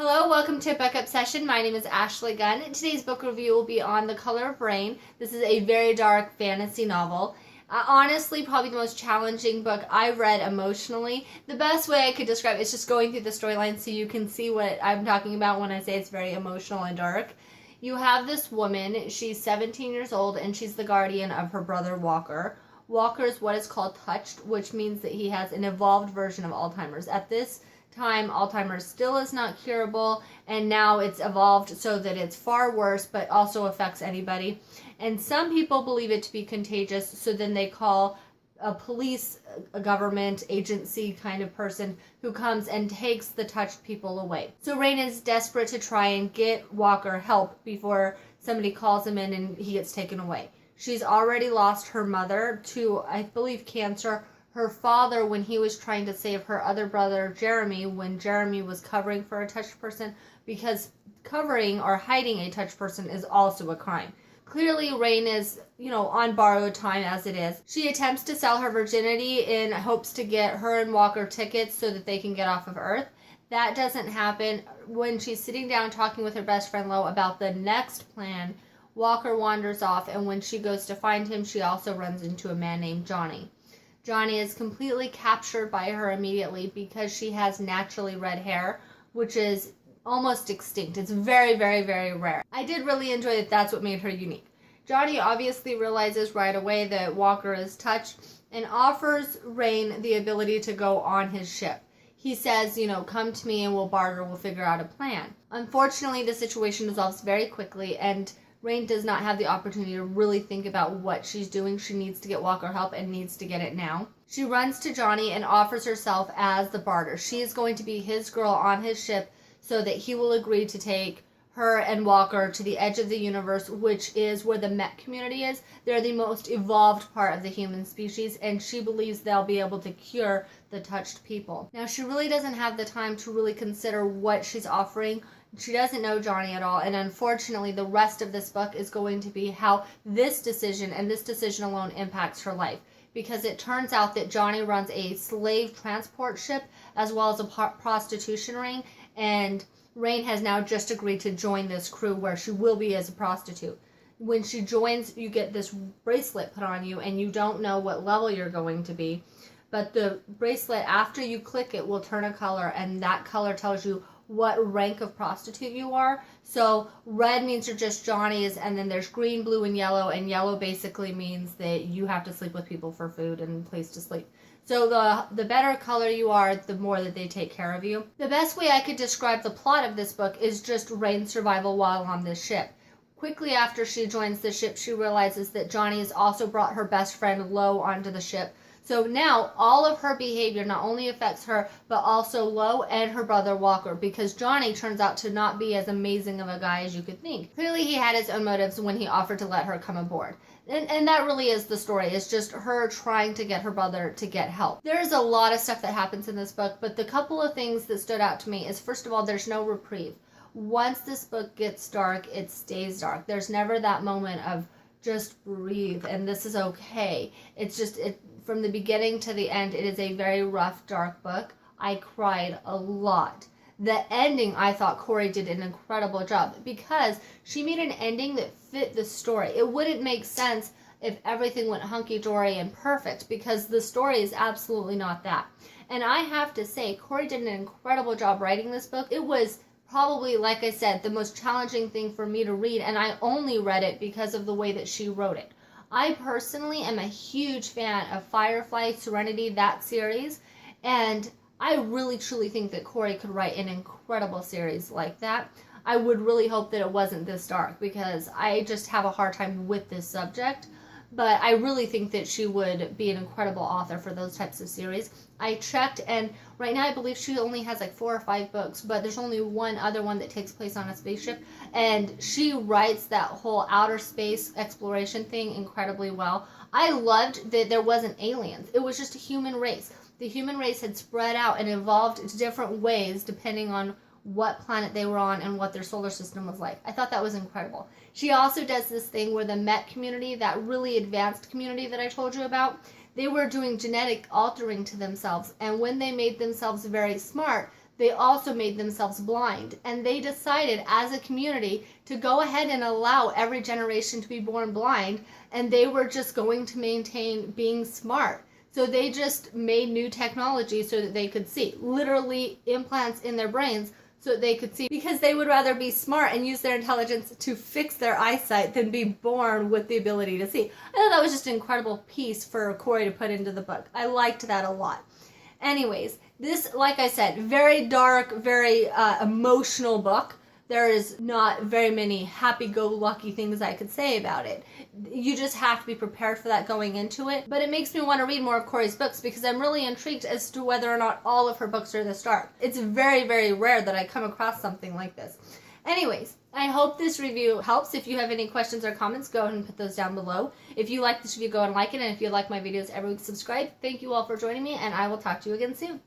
Hello, welcome to Book Up Session. My name is Ashley Gunn. Today's book review will be on The Color of Rain. This is a very dark fantasy novel. Honestly, probably the most challenging book I've read emotionally. The best way I could describe it is just going through the storyline so you can see what I'm talking about when I say it's very emotional and dark. You have this woman, she's 17 years old, and she's the guardian of her brother Walker. Walker is what is called touched, which means that he has an evolved version of Alzheimer's. At this time, Alzheimer's still is not curable, and now it's evolved so that it's far worse, but also affects anybody. And some people believe it to be contagious, so then they call a police, a government agency kind of person who comes and takes the touched people away. So Rain is desperate to try and get Walker help before somebody calls him in and he gets taken away. She's already lost her mother to, I believe, cancer. Her father, when he was trying to save her other brother, Jeremy, when Jeremy was covering for a touched person, because covering or hiding a touched person is also a crime. Clearly, Rain is, on borrowed time as it is. She attempts to sell her virginity in hopes to get her and Walker tickets so that they can get off of Earth. That doesn't happen. When she's sitting down talking with her best friend Lo about the next plan, Walker wanders off, and when she goes to find him, she also runs into a man named Johnny. Johnny is completely captured by her immediately because she has naturally red hair, which is almost extinct. It's very, very, very rare. I did really enjoy that that's what made her unique. Johnny obviously realizes right away that Walker is touched and offers Rain the ability to go on his ship. He says, come to me and we'll barter, we'll figure out a plan. Unfortunately, the situation resolves very quickly, and Rain does not have the opportunity to really think about what she's doing. She needs to get Walker help and needs to get it now. She runs to Johnny and offers herself as the barter. She is going to be his girl on his ship so that he will agree to take her and Walker to the edge of the universe, which is where the Met community is. They're the most evolved part of the human species, and she believes they'll be able to cure the touched people. Now, she really doesn't have the time to really consider what she's offering. She doesn't know Johnny at all, and unfortunately the rest of this book is going to be how this decision and this decision alone impacts her life, because it turns out that Johnny runs a slave transport ship as well as a prostitution ring, and Rain has now just agreed to join this crew where she will be as a prostitute. When she joins, you get this bracelet put on you, and you don't know what level you're going to be, but the bracelet, after you click it, will turn a color, and that color tells you what rank of prostitute you are. So red means you're just Johnny's, and then there's green, blue, and yellow basically means that you have to sleep with people for food and place to sleep. So the better color you are, the more that they take care of you. The best way I could describe the plot of this book is just Rain's survival while on this ship. Quickly after she joins the ship, she realizes that Johnny has also brought her best friend Lo onto the ship. So now all of her behavior not only affects her, but also Lo and her brother Walker, because Johnny turns out to not be as amazing of a guy as you could think. Clearly he had his own motives when he offered to let her come aboard. And that really is the story. It's just her trying to get her brother to get help. There's a lot of stuff that happens in this book, but the couple of things that stood out to me is, first of all, there's no reprieve. Once this book gets dark, it stays dark. There's never that moment of just breathe and this is okay. It's just, from the beginning to the end, it is a very rough, dark book. I cried a lot. The ending, I thought Cori did an incredible job because she made an ending that fit the story. It wouldn't make sense if everything went hunky-dory and perfect, because the story is absolutely not that. And I have to say, Cori did an incredible job writing this book. It was probably, like I said, the most challenging thing for me to read, and I only read it because of the way that she wrote it. I personally am a huge fan of Firefly, Serenity, that series, and I really truly think that Cori could write an incredible series like that. I would really hope that it wasn't this dark, because I just have a hard time with this subject, but I really think that she would be an incredible author for those types of series. I checked, and right now I believe she only has like 4 or 5 books, but there's only one other one that takes place on a spaceship, and she writes that whole outer space exploration thing incredibly well. I loved that there wasn't aliens. It was just a human race. The human race had spread out and evolved in different ways depending on what planet they were on and what their solar system was like. I thought that was incredible. She also does this thing where the Met community, that really advanced community that I told you about, they were doing genetic altering to themselves, and when they made themselves very smart, they also made themselves blind. And they decided as a community to go ahead and allow every generation to be born blind, and they were just going to maintain being smart. So they just made new technology so that they could see. Literally implants in their brains so that they could see, because they would rather be smart and use their intelligence to fix their eyesight than be born with the ability to see. I thought that was just an incredible piece for Cori to put into the book. I liked that a lot. Anyways, this, like I said, very dark, very emotional book. There is not very many happy-go-lucky things I could say about it. You just have to be prepared for that going into it. But it makes me want to read more of Cori's books because I'm really intrigued as to whether or not all of her books are this dark. It's very, very rare that I come across something like this. Anyways, I hope this review helps. If you have any questions or comments, go ahead and put those down below. If you like this review, go and like it. And if you like my videos every week, subscribe. Thank you all for joining me, and I will talk to you again soon.